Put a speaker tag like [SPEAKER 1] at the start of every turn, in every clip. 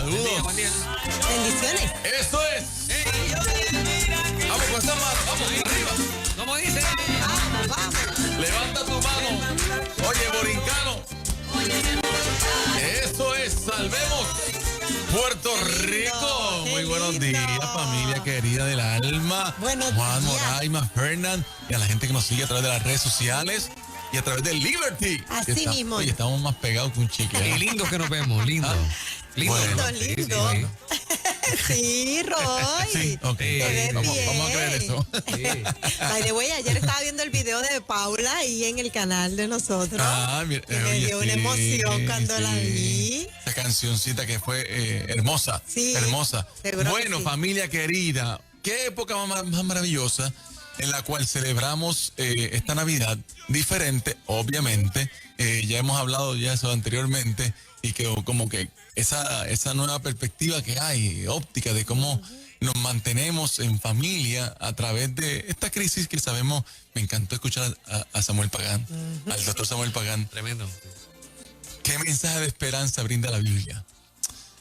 [SPEAKER 1] Saludos.
[SPEAKER 2] Buen día.
[SPEAKER 3] Bendiciones.
[SPEAKER 1] Eso es. Vamos con esa mano. Vamos arriba.
[SPEAKER 2] ¿Cómo dice?
[SPEAKER 3] Vamos, vamos.
[SPEAKER 1] Levanta tu mano. Oye, borincano. Eso es. Salvemos Puerto Rico.
[SPEAKER 3] Qué
[SPEAKER 1] Muy buenos
[SPEAKER 3] lindo.
[SPEAKER 1] días, familia querida del alma.
[SPEAKER 3] Buenos
[SPEAKER 1] Juan
[SPEAKER 3] días.
[SPEAKER 1] Moraima, Fernand y a la gente que nos sigue a través de las redes sociales y a través de Liberty.
[SPEAKER 3] Así mismo.
[SPEAKER 1] Oye, estamos más pegados que un chicle.
[SPEAKER 2] Y lindo que nos vemos, lindo. Lindo.
[SPEAKER 1] Bueno.
[SPEAKER 3] Lindo, lindo. Sí, Roy.
[SPEAKER 1] Sí, ok.
[SPEAKER 3] Te ves
[SPEAKER 1] Vamos
[SPEAKER 3] bien.
[SPEAKER 1] a creer eso.
[SPEAKER 3] By the way, ayer estaba viendo el video de Paula ahí en el canal de nosotros.
[SPEAKER 1] Mira,
[SPEAKER 3] Que me dio una emoción cuando la vi.
[SPEAKER 1] Esa cancioncita que fue hermosa.
[SPEAKER 3] Sí,
[SPEAKER 1] hermosa.
[SPEAKER 3] seguro que
[SPEAKER 1] Bueno,
[SPEAKER 3] sí.
[SPEAKER 1] familia querida, qué época más maravillosa en la cual celebramos esta Navidad diferente, obviamente. Ya hemos hablado ya eso anteriormente y que como que esa nueva perspectiva que hay, óptica de cómo nos mantenemos en familia a través de esta crisis que sabemos. Me encantó escuchar a Samuel Pagán, al doctor Samuel Pagán.
[SPEAKER 2] Tremendo.
[SPEAKER 1] ¿Qué mensaje de esperanza brinda la Biblia?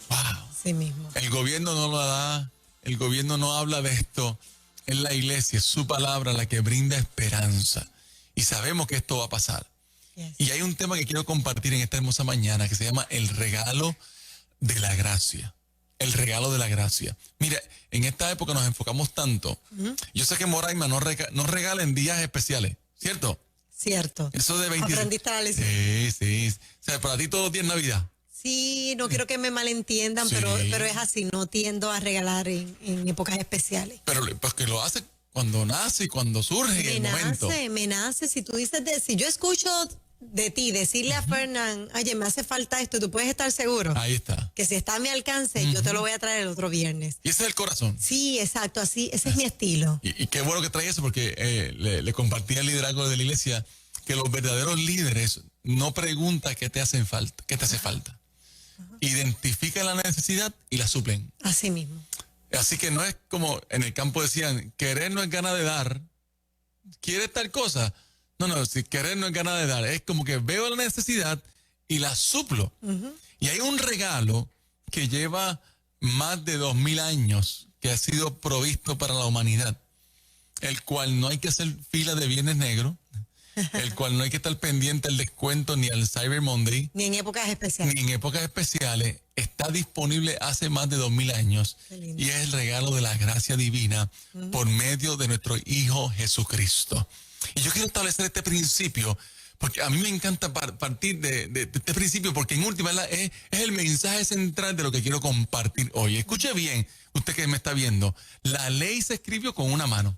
[SPEAKER 1] ¡Wow!
[SPEAKER 3] Sí mismo.
[SPEAKER 1] El gobierno no lo da, el gobierno no habla de esto. Es la iglesia, es su palabra la que brinda esperanza. Y sabemos que esto va a pasar.
[SPEAKER 3] Yes.
[SPEAKER 1] Y hay un tema que quiero compartir en esta hermosa mañana que se llama el regalo de la gracia. El regalo de la gracia. Mira, en esta época nos enfocamos tanto. Yo sé que Moraima no regala en días especiales, ¿cierto?
[SPEAKER 3] Cierto.
[SPEAKER 1] Eso de 20.
[SPEAKER 3] Aprendiste la lección.
[SPEAKER 1] Sí. O sea, para ti todos los días es Navidad.
[SPEAKER 3] Sí, no quiero que me malentiendan,
[SPEAKER 1] Sí.
[SPEAKER 3] pero es así, no tiendo a regalar en épocas especiales.
[SPEAKER 1] Pero pues que lo hace cuando nace y cuando surge el momento.
[SPEAKER 3] Me nace, si tú dices, si yo escucho de ti decirle a Fernán, oye, me hace falta esto, tú puedes estar seguro
[SPEAKER 1] Ahí está.
[SPEAKER 3] que si está a mi alcance, yo te lo voy a traer el otro viernes.
[SPEAKER 1] Y ese es el corazón.
[SPEAKER 3] Sí, exacto, así, ese es mi estilo.
[SPEAKER 1] Y qué bueno que trae eso porque le compartí al liderazgo de la iglesia que los verdaderos líderes no preguntan qué te hacen falta, qué te hace falta. Identifican la necesidad y la suplen.
[SPEAKER 3] Así mismo.
[SPEAKER 1] Así que no es como en el campo decían, querer no es ganas de dar. ¿Quieres tal cosa? No, si querer no es ganas de dar. Es como que veo la necesidad y la suplo. Y hay un regalo que lleva más de 2000 años que ha sido provisto para la humanidad, el cual no hay que hacer fila de Viernes Negro, el cual no hay que estar pendiente al descuento ni al Cyber Monday,
[SPEAKER 3] Ni en épocas especiales.
[SPEAKER 1] ni en épocas especiales. Está disponible hace más de 2000 años
[SPEAKER 3] Qué lindo.
[SPEAKER 1] y es el regalo de la gracia divina por medio de nuestro Hijo Jesucristo. Y yo quiero establecer este principio porque a mí me encanta partir de este principio porque en última es el mensaje central de lo que quiero compartir hoy. Escuche bien, usted que me está viendo, la ley se escribió con una mano,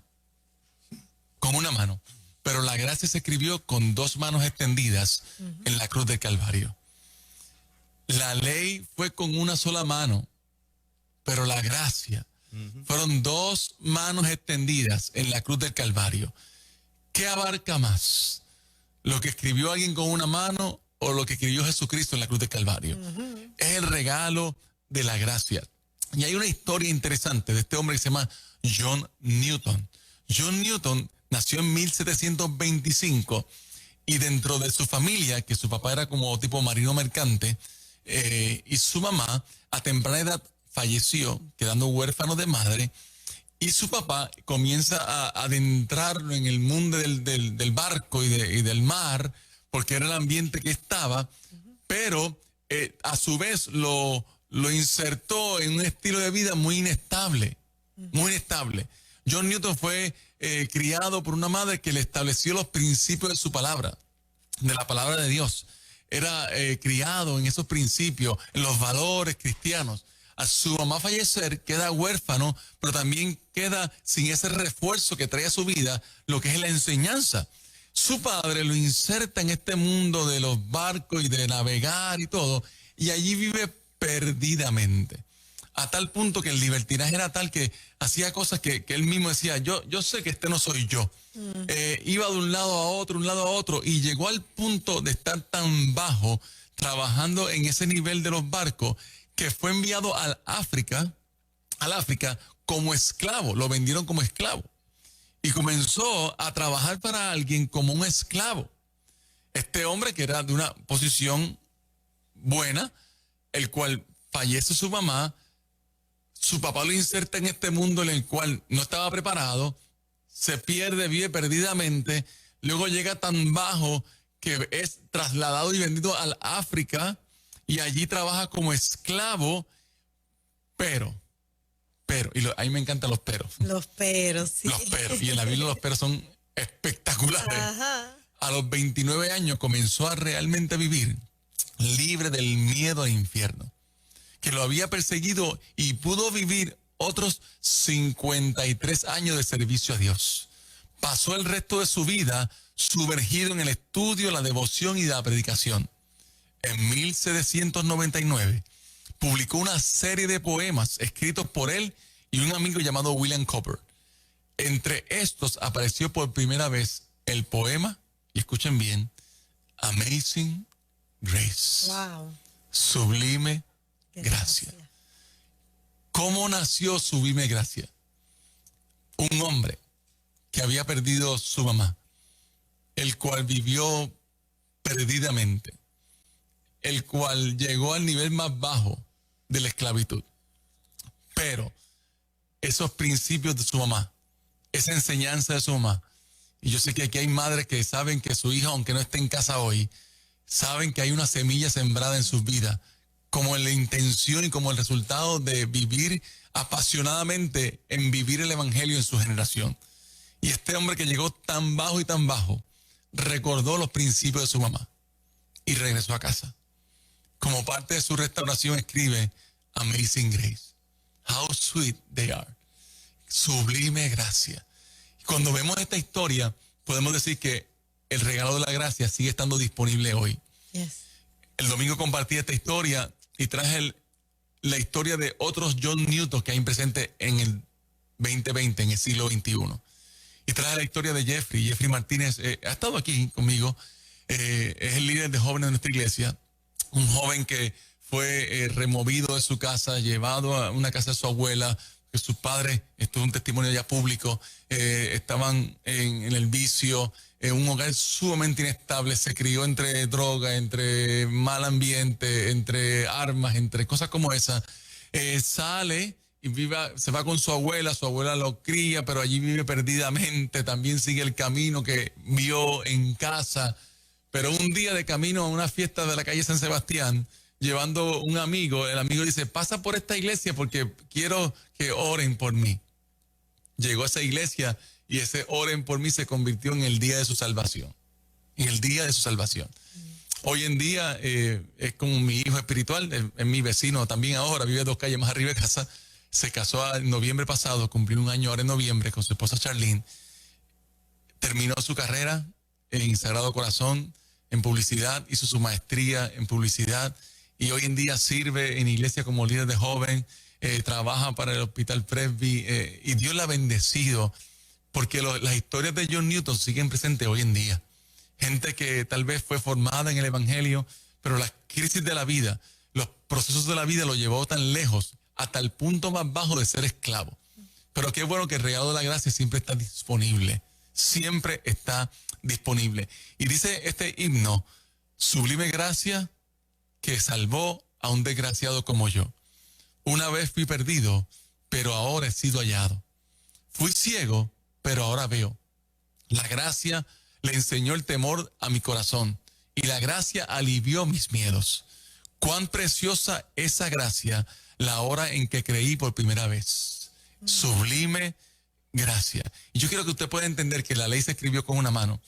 [SPEAKER 1] pero la gracia se escribió con dos manos extendidas en la cruz del Calvario. La ley fue con una sola mano, pero la gracia fueron dos manos extendidas en la cruz del Calvario. ¿Qué abarca más? ¿Lo que escribió alguien con una mano o lo que escribió Jesucristo en la cruz del Calvario? Es el regalo de la gracia. Y hay una historia interesante de este hombre que se llama John Newton. John Newton nació en 1725 y dentro de su familia, que su papá era como tipo marino mercante, y su mamá a temprana edad falleció, quedando huérfano de madre, y su papá comienza a adentrarlo en el mundo del barco y del mar, porque era el ambiente que estaba, pero a su vez lo insertó en un estilo de vida muy inestable, muy inestable. John Newton fue criado por una madre que le estableció los principios de su palabra, de la palabra de Dios. Era criado en esos principios, en los valores cristianos. A su mamá fallecer, queda huérfano, pero también queda sin ese refuerzo que trae a su vida, lo que es la enseñanza. Su padre lo inserta en este mundo de los barcos y de navegar y todo, y allí vive perdidamente. A tal punto que el libertinaje era tal que hacía cosas que él mismo decía, yo sé que este no soy yo. Iba de un lado a otro, y llegó al punto de estar tan bajo, trabajando en ese nivel de los barcos, que fue enviado al África como esclavo, lo vendieron como esclavo. Y comenzó a trabajar para alguien como un esclavo. Este hombre que era de una posición buena, el cual fallece su mamá, su papá lo inserta en este mundo en el cual no estaba preparado, se pierde, vive perdidamente, luego llega tan bajo que es trasladado y vendido al África y allí trabaja como esclavo, pero, ahí me encantan los peros.
[SPEAKER 3] Los peros, sí.
[SPEAKER 1] Los peros, y en la Biblia los peros son espectaculares.
[SPEAKER 3] Ajá.
[SPEAKER 1] A los 29 años comenzó a realmente vivir libre del miedo al infierno, que lo había perseguido y pudo vivir otros 53 años de servicio a Dios. Pasó el resto de su vida sumergido en el estudio, la devoción y la predicación. En 1799 publicó una serie de poemas escritos por él y un amigo llamado William Cowper. Entre estos apareció por primera vez el poema, y escuchen bien, Amazing Grace.
[SPEAKER 3] Wow.
[SPEAKER 1] Sublime gracia. ¿Cómo nació Sublime Gracia? Un hombre que había perdido su mamá, el cual vivió perdidamente, el cual llegó al nivel más bajo de la esclavitud. Pero esos principios de su mamá, esa enseñanza de su mamá, y yo sé que aquí hay madres que saben que su hija, aunque no esté en casa hoy, saben que hay una semilla sembrada en sus vidas, como en la intención y como el resultado de vivir apasionadamente en vivir el evangelio en su generación. Y este hombre que llegó tan bajo y tan bajo, recordó los principios de su mamá y regresó a casa. Como parte de su restauración escribe Amazing Grace. How sweet they are. Sublime gracia. Y cuando vemos esta historia, podemos decir que el regalo de la gracia sigue estando disponible hoy.
[SPEAKER 3] Yes.
[SPEAKER 1] El domingo compartí esta historia y traje la historia de otros John Newton que hay presente en el 2020, en el siglo XXI. Y traje la historia de Jeffrey Martínez. Ha estado aquí conmigo. Es el líder de jóvenes de nuestra iglesia. Un joven que fue removido de su casa, llevado a una casa de su abuela, que sus padres, esto es un testimonio ya público, estaban en el vicio, en un hogar sumamente inestable, se crió entre droga, entre mal ambiente, entre armas, entre cosas como esas. Sale y se va con su abuela lo cría, pero allí vive perdidamente, también sigue el camino que vio en casa. Pero un día de camino a una fiesta de la calle San Sebastián, llevando un amigo, el amigo dice, pasa por esta iglesia porque quiero que oren por mí. Llegó a esa iglesia y ese oren por mí se convirtió en el día de su salvación. En el día de su salvación. Hoy en día es como mi hijo espiritual, es mi vecino también ahora, vive 2 calles más arriba de casa. Se casó en noviembre pasado, cumplió 1 año ahora en noviembre con su esposa Charlene. Terminó su carrera en Sagrado Corazón, en publicidad, hizo su maestría en publicidad y hoy en día sirve en iglesia como líder de joven, trabaja para el Hospital Presby y Dios la ha bendecido porque las historias de John Newton siguen presentes hoy en día. Gente que tal vez fue formada en el evangelio, pero las crisis de la vida, los procesos de la vida lo llevó tan lejos, hasta el punto más bajo de ser esclavo. Pero qué bueno que el regalo de la gracia siempre está disponible. Siempre está disponible. Y dice este himno, sublime gracia que salvó a un desgraciado como yo. Una vez fui perdido, pero ahora he sido hallado. Fui ciego, pero ahora veo. La gracia le enseñó el temor a mi corazón y la gracia alivió mis miedos. Cuán preciosa esa gracia la hora en que creí por primera vez. Sublime gracia. Y yo quiero que usted pueda entender que la ley se escribió con una mano,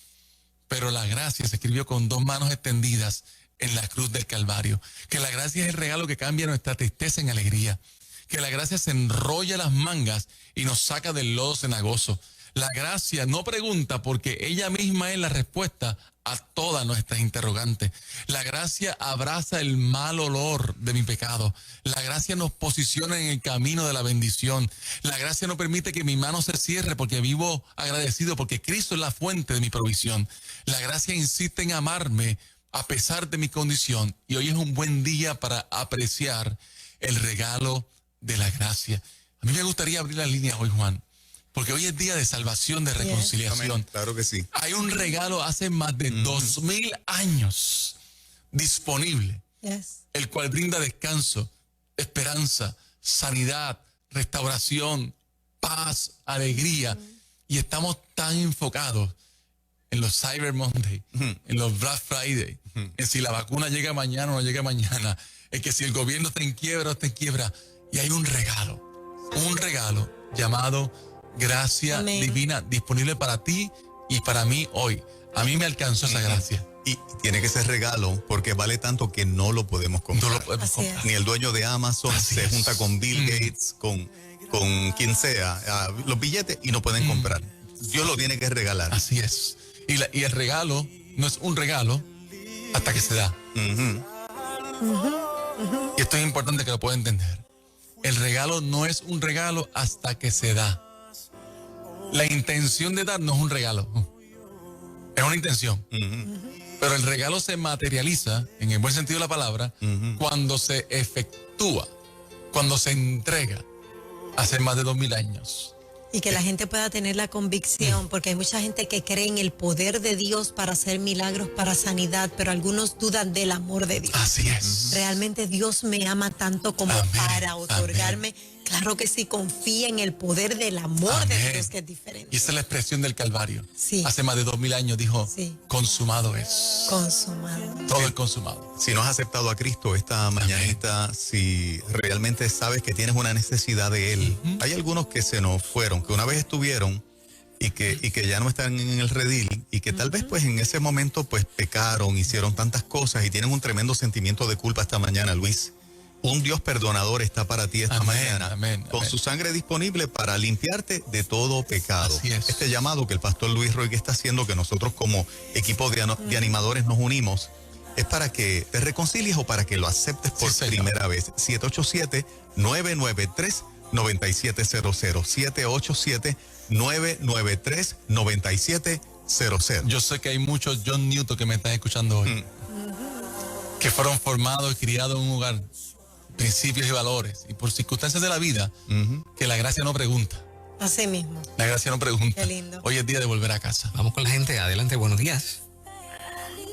[SPEAKER 1] pero la gracia se escribió con 2 manos extendidas en la cruz del Calvario. Que la gracia es el regalo que cambia nuestra tristeza en alegría. Que la gracia se enrolla las mangas y nos saca del lodo cenagoso. La gracia no pregunta porque ella misma es la respuesta a todas nuestras interrogantes. La gracia abraza el mal olor de mi pecado. La gracia nos posiciona en el camino de la bendición. La gracia no permite que mi mano se cierre porque vivo agradecido porque Cristo es la fuente de mi provisión. La gracia insiste en amarme a pesar de mi condición. Y hoy es un buen día para apreciar el regalo de la gracia. A mí me gustaría abrir las líneas hoy, Juan, porque hoy es día de salvación, de reconciliación.
[SPEAKER 4] Amén. Claro que sí.
[SPEAKER 1] Hay un regalo hace más de 2000 años disponible,
[SPEAKER 3] Yes.
[SPEAKER 1] el cual brinda descanso, esperanza, sanidad, restauración, paz, alegría. Y estamos tan enfocados en los Cyber Monday, en los Black Friday, en si la vacuna llega mañana o no llega mañana, en que si el gobierno está en quiebra o está en quiebra. Y hay un regalo llamado gracia
[SPEAKER 3] Amén.
[SPEAKER 1] divina disponible para ti y para mí hoy. A mí me alcanzó esa gracia.
[SPEAKER 4] Y tiene que ser regalo porque vale tanto que no lo podemos comprar.
[SPEAKER 1] No lo podemos
[SPEAKER 3] Así
[SPEAKER 1] comprar.
[SPEAKER 3] es.
[SPEAKER 4] Ni el dueño de Amazon
[SPEAKER 1] Así
[SPEAKER 4] se
[SPEAKER 1] es.
[SPEAKER 4] junta con Bill Gates, con quien sea, los billetes y no pueden comprar. Dios lo tiene que regalar.
[SPEAKER 1] Así es. Y el regalo no es un regalo hasta que se da. Y esto es importante que lo pueda entender. El regalo no es un regalo hasta que se da. La intención de dar no es un regalo. Es una intención. Pero el regalo se materializa, en el buen sentido de la palabra, cuando se efectúa, cuando se entrega hace más de 2000 años.
[SPEAKER 3] Y que la gente pueda tener la convicción, porque hay mucha gente que cree en el poder de Dios para hacer milagros, para sanidad, pero algunos dudan del amor de Dios.
[SPEAKER 1] Así es.
[SPEAKER 3] Realmente Dios me ama tanto como
[SPEAKER 1] Amén,
[SPEAKER 3] para otorgarme. Claro que sí, confía en el poder del amor de
[SPEAKER 1] Amén.
[SPEAKER 3] Dios, que es diferente.
[SPEAKER 1] Y esa es la expresión del Calvario.
[SPEAKER 3] Sí.
[SPEAKER 1] Hace más de 2000 años dijo,
[SPEAKER 3] Sí.
[SPEAKER 1] consumado es.
[SPEAKER 3] Consumado.
[SPEAKER 1] Todo es consumado.
[SPEAKER 4] Si no has aceptado a Cristo esta mañanita, si realmente sabes que tienes una necesidad de Él, hay algunos que se nos fueron, que una vez estuvieron y que ya no están en el redil y que tal vez pues en ese momento pues pecaron, hicieron tantas cosas y tienen un tremendo sentimiento de culpa esta mañana, Luis. Un Dios perdonador está para ti esta
[SPEAKER 1] Amén,
[SPEAKER 4] mañana,
[SPEAKER 1] amén,
[SPEAKER 4] con
[SPEAKER 1] amén.
[SPEAKER 4] su sangre disponible para limpiarte de todo pecado.
[SPEAKER 1] Así es.
[SPEAKER 4] Este llamado que el pastor Luis Roy está haciendo, que nosotros como equipo de animadores nos unimos, es para que te reconcilies o para que lo aceptes por
[SPEAKER 1] Sí, señor.
[SPEAKER 4] primera vez. 787-993-9700. 787-993-9700.
[SPEAKER 1] Yo sé que hay muchos John Newton que me están escuchando hoy, que fueron formados y criados en un hogar, principios y valores, y por circunstancias de la vida, que la gracia no pregunta.
[SPEAKER 3] Así mismo.
[SPEAKER 1] La gracia no pregunta.
[SPEAKER 3] Qué lindo.
[SPEAKER 1] Hoy es día de volver a casa.
[SPEAKER 2] Vamos con la gente. Adelante, buenos días.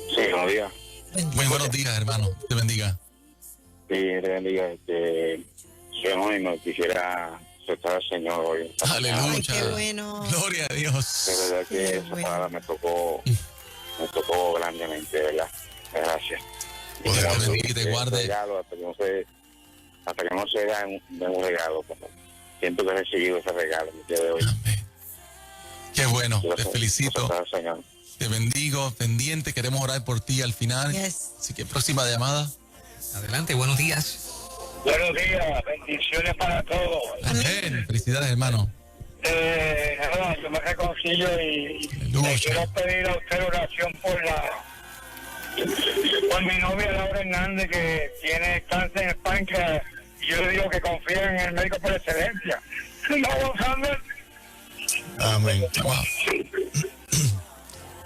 [SPEAKER 5] Sí, buenos días.
[SPEAKER 1] Muy buenos días, hermano. Te bendiga.
[SPEAKER 5] Sí, te bendiga. Soy anónimo, quisiera aceptar al Señor hoy.
[SPEAKER 1] Aleluya.
[SPEAKER 3] Ay, qué bueno.
[SPEAKER 1] Gloria a Dios.
[SPEAKER 5] De verdad que
[SPEAKER 3] Qué
[SPEAKER 5] esa
[SPEAKER 3] bueno.
[SPEAKER 5] palabra me tocó grandemente, de verdad. Gracias.
[SPEAKER 1] Dios te
[SPEAKER 5] Gracias.
[SPEAKER 1] bendiga y te guarde.
[SPEAKER 5] Regalo, hasta que no se da un regalo. Como siento que he recibido ese regalo el día de hoy.
[SPEAKER 1] Amén. Qué bueno.
[SPEAKER 5] Quiero
[SPEAKER 1] Te felicito.
[SPEAKER 5] aceptar al Señor.
[SPEAKER 1] Te bendigo. Pendiente. Queremos orar por ti al final.
[SPEAKER 3] Yes.
[SPEAKER 1] Así que próxima llamada.
[SPEAKER 2] Adelante, buenos días.
[SPEAKER 6] Buenos días, bendiciones para todos.
[SPEAKER 1] Amén. Felicidades, hermano.
[SPEAKER 6] Nada, yo me reconcilio y
[SPEAKER 1] Aleluya.
[SPEAKER 6] le quiero pedir a usted oración por mi novia Laura Hernández, que tiene cáncer en el páncreas. Y yo le digo que confía en el médico por excelencia. No, González.
[SPEAKER 4] Amén.
[SPEAKER 1] Wow.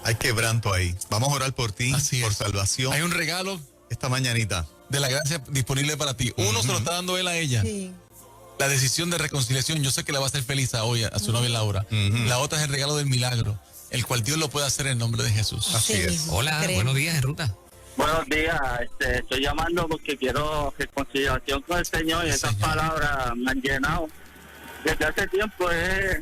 [SPEAKER 4] Hay quebranto ahí. Vamos a orar por ti,
[SPEAKER 1] Así
[SPEAKER 4] por
[SPEAKER 1] es.
[SPEAKER 4] salvación
[SPEAKER 1] Hay un regalo
[SPEAKER 4] esta mañanita.
[SPEAKER 1] de la gracia disponible para ti. Uno se lo está dando él a ella.
[SPEAKER 3] Sí.
[SPEAKER 1] La decisión de reconciliación, yo sé que la va a hacer feliz hoy a su novia Laura. La otra es el regalo del milagro, el cual Dios lo puede hacer en el nombre de Jesús.
[SPEAKER 4] Así
[SPEAKER 3] Así
[SPEAKER 4] es.
[SPEAKER 3] mismo.
[SPEAKER 2] Hola,
[SPEAKER 3] Creemos.
[SPEAKER 2] buenos días en ruta.
[SPEAKER 7] Buenos días, estoy llamando porque quiero reconciliación con el Señor y esas
[SPEAKER 1] Señor.
[SPEAKER 7] palabras me han llenado. Desde hace tiempo he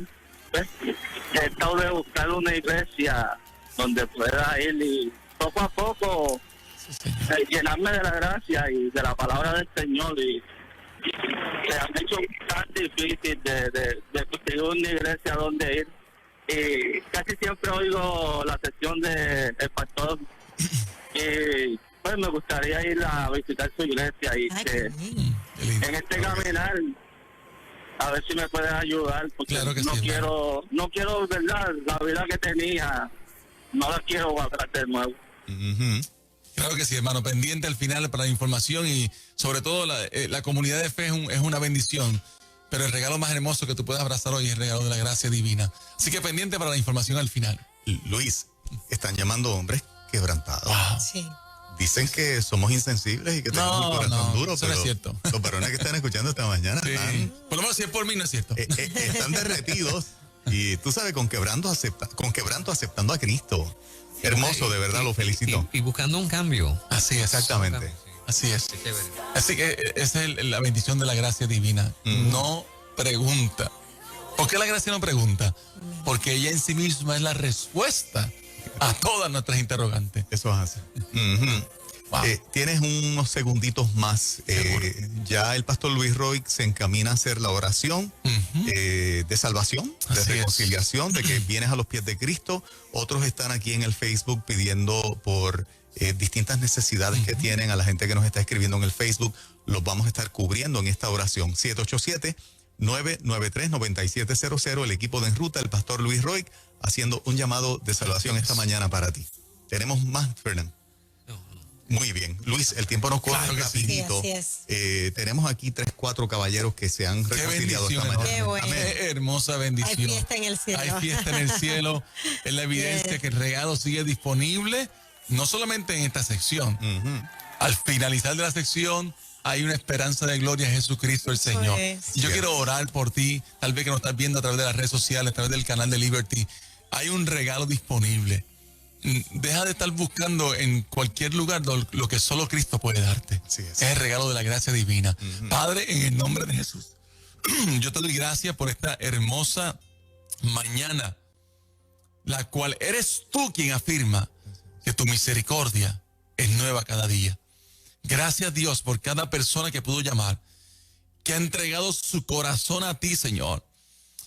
[SPEAKER 7] estado de buscar una iglesia donde pueda ir y poco a poco
[SPEAKER 1] Sí, Señor.
[SPEAKER 7] llenarme de la gracia y de la palabra del Señor, y se han hecho tan difícil de conseguir una iglesia donde ir, y casi siempre oigo la sesión del pastor y pues me gustaría ir a visitar su iglesia y
[SPEAKER 3] Ay,
[SPEAKER 7] que
[SPEAKER 3] qué bien.
[SPEAKER 1] Qué lindo.
[SPEAKER 7] en este caminar a ver si me puedes ayudar, porque
[SPEAKER 1] Claro que
[SPEAKER 7] no
[SPEAKER 1] sí,
[SPEAKER 7] quiero verdad, la vida que tenía no la quiero guardar de nuevo.
[SPEAKER 1] Claro que sí, hermano. Pendiente al final para la información y sobre todo la comunidad de fe es una bendición. Pero el regalo más hermoso que tú puedes abrazar hoy es el regalo de la gracia divina. Así que pendiente para la información al final.
[SPEAKER 4] Luis, están llamando hombres quebrantados.
[SPEAKER 1] Wow.
[SPEAKER 3] Sí.
[SPEAKER 4] Dicen que somos insensibles y que tenemos
[SPEAKER 1] No,
[SPEAKER 4] el corazón
[SPEAKER 1] no,
[SPEAKER 4] duro,
[SPEAKER 1] eso no
[SPEAKER 4] pero
[SPEAKER 1] es cierto.
[SPEAKER 4] los varones que están escuchando esta mañana
[SPEAKER 1] Sí. Por lo menos si es por mí, no es cierto.
[SPEAKER 4] están derretidos y tú sabes, con quebranto aceptando a Cristo. Hermoso, de verdad, lo felicito.
[SPEAKER 2] Y buscando un cambio.
[SPEAKER 1] Así es.
[SPEAKER 4] Exactamente.
[SPEAKER 1] Así es.
[SPEAKER 2] Qué chévere.
[SPEAKER 1] Así que esa es la bendición de la gracia divina. No pregunta. ¿Por qué la gracia no pregunta? Porque ella en sí misma es la respuesta a todas nuestras interrogantes.
[SPEAKER 4] Eso es así. Ujú.
[SPEAKER 1] Wow.
[SPEAKER 4] Tienes unos segunditos más. Ya el pastor Luis Roy se encamina a hacer la oración de salvación, de
[SPEAKER 1] Así es.
[SPEAKER 4] reconciliación, de que vienes a los pies de Cristo. Otros están aquí en el Facebook pidiendo por distintas necesidades que tienen. A la gente que nos está escribiendo en el Facebook, los vamos a estar cubriendo en esta oración. 787-993-9700, el equipo de En Ruta, el pastor Luis Roy, haciendo un llamado de salvación esta mañana para ti. Tenemos más, Fernando. Muy bien. Luis, el tiempo nos corre
[SPEAKER 1] Claro que sí.
[SPEAKER 4] rapidito.
[SPEAKER 3] Sí, así
[SPEAKER 4] Tenemos aquí 3-4 caballeros que se han
[SPEAKER 1] Qué
[SPEAKER 4] reconciliado esta
[SPEAKER 1] bendición,
[SPEAKER 4] mañana.
[SPEAKER 3] Qué bueno.
[SPEAKER 1] Qué hermosa bendición.
[SPEAKER 3] Hay fiesta en el cielo.
[SPEAKER 1] Hay fiesta en el cielo. Es la evidencia que el regalo sigue disponible, no solamente en esta sección. Al finalizar de la sección, hay una esperanza de gloria a Jesucristo el Señor.
[SPEAKER 3] es.
[SPEAKER 1] Y yo quiero orar por ti, tal vez que nos estás viendo a través de las redes sociales, a través del canal de Liberty. Hay un regalo disponible. Deja de estar buscando en cualquier lugar lo que solo Cristo puede darte.
[SPEAKER 4] Así es.
[SPEAKER 1] Es el regalo de la gracia divina. Padre, en el nombre de Jesús, yo te doy gracias por esta hermosa mañana, la cual eres tú quien afirma que tu misericordia es nueva cada día. Gracias, Dios, por cada persona que pudo llamar, que ha entregado su corazón a ti, Señor,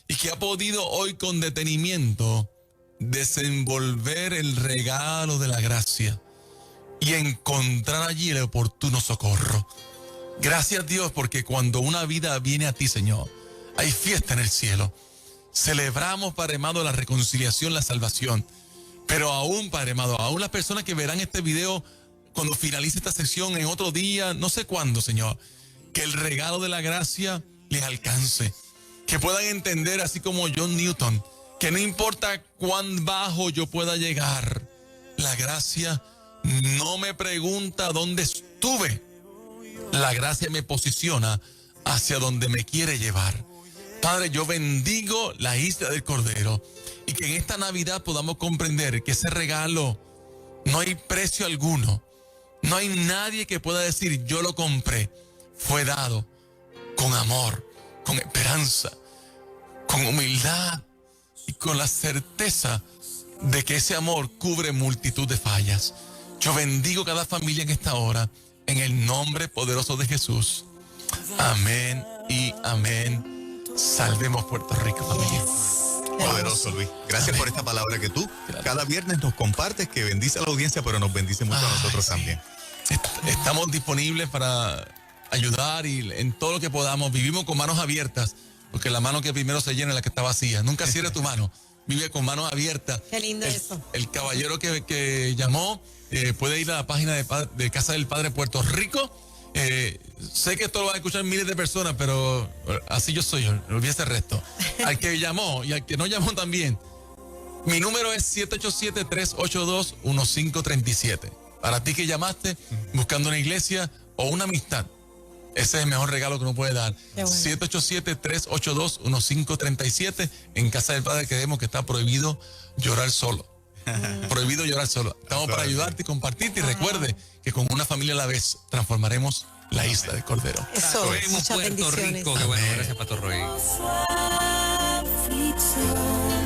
[SPEAKER 1] y que ha podido hoy con detenimiento desenvolver el regalo de la gracia y encontrar allí el oportuno socorro. Gracias, Dios, porque cuando una vida viene a ti, Señor, hay fiesta en el cielo. Celebramos, Padre amado, la reconciliación, la salvación. Pero aún, Padre amado, aún las personas que verán este video cuando finalice esta sesión en otro día, no sé cuándo, Señor, que el regalo de la gracia les alcance. Que puedan entender, así como John Newton, que no importa cuán bajo yo pueda llegar, la gracia no me pregunta dónde estuve. La gracia me posiciona hacia donde me quiere llevar. Padre, yo bendigo la isla del Cordero y que en esta Navidad podamos comprender que ese regalo no hay precio alguno. No hay nadie que pueda decir yo lo compré. Fue dado con amor, con esperanza, con humildad y con la certeza de que ese amor cubre multitud de fallas. Yo bendigo cada familia en esta hora, en el nombre poderoso de Jesús. Amén y amén. Salvemos Puerto Rico, familia.
[SPEAKER 4] Poderoso, Luis. Gracias por esta palabra que tú cada viernes nos compartes, que bendice a la audiencia, pero nos bendice mucho a nosotros también.
[SPEAKER 1] Estamos disponibles para ayudar y en todo lo que podamos. Vivimos con manos abiertas, porque la mano que primero se llena es la que está vacía. Nunca cierre tu mano. Vive con manos abiertas.
[SPEAKER 3] Qué lindo eso.
[SPEAKER 1] El caballero que llamó puede ir a la página de Casa del Padre Puerto Rico. Sé que esto lo van a escuchar miles de personas, pero así yo soy, olvídese el resto. Al que llamó y al que no llamó también, mi número es 787-382-1537. Para ti que llamaste buscando una iglesia o una amistad, ese es el mejor regalo que uno puede dar.
[SPEAKER 3] Qué bueno.
[SPEAKER 1] 787-382-1537. En Casa del Padre creemos que está prohibido llorar solo. Prohibido llorar solo. Estamos para ayudarte y compartirte. Y recuerde que con una familia a la vez transformaremos la isla del Cordero.
[SPEAKER 3] Eso,
[SPEAKER 2] Vemos
[SPEAKER 3] muchas
[SPEAKER 2] Puerto
[SPEAKER 3] bendiciones.
[SPEAKER 2] Rico. Qué bueno, gracias, Pastor Roy.
[SPEAKER 8] Aflicción.